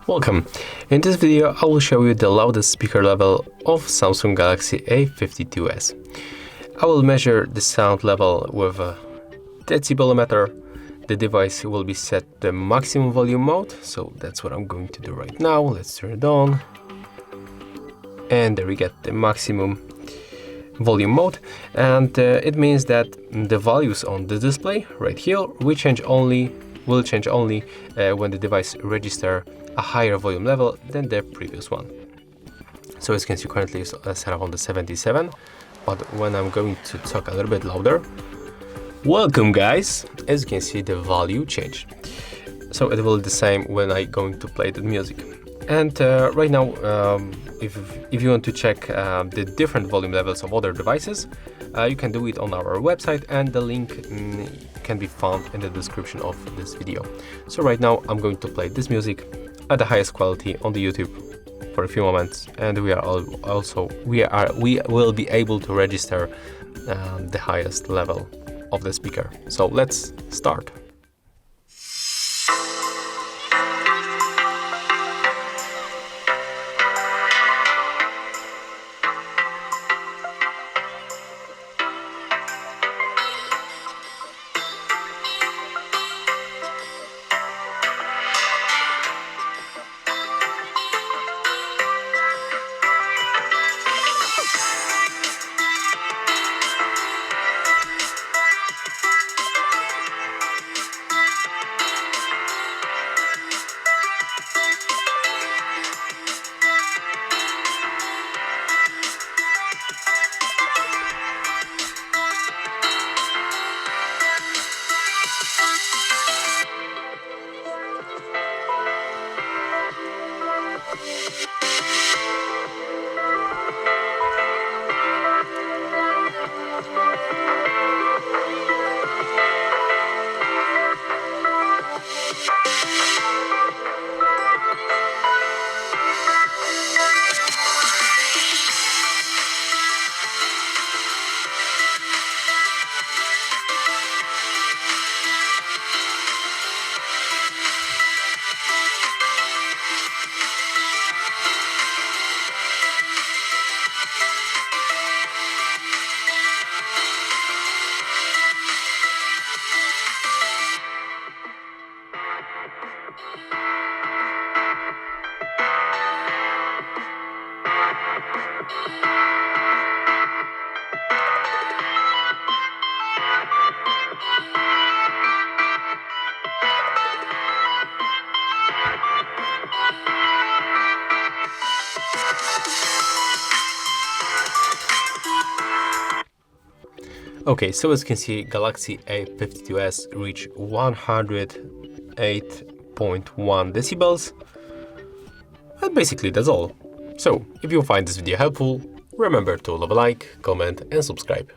Welcome. In this video I will show you the loudest speaker level of Samsung Galaxy A52s. I will measure the sound level with a decibelmeter. The device will be set the maximum volume mode, so that's what I'm going to do right now. Let's turn it on. And there we get the maximum volume mode, and it means that the values on the display right here will change only when the device registers a higher volume level than the previous one. So as you can see, currently it's set up on the 77, but when I'm going to talk a little bit louder, welcome guys, as you can see the value changed. So it will be the same when I'm going to play the music. And right now, if you want to check the different volume levels of other devices, you can do it on our website, and the link can be found in the description of this video. So right now I'm going to play this music at the highest quality on the YouTube for a few moments, and we will be able to register the highest level of the speaker. So let's start. Okay, so as you can see, Galaxy A52s reach 108.1 decibels, and basically that's all. So, if you find this video helpful, remember to leave a like, comment and subscribe.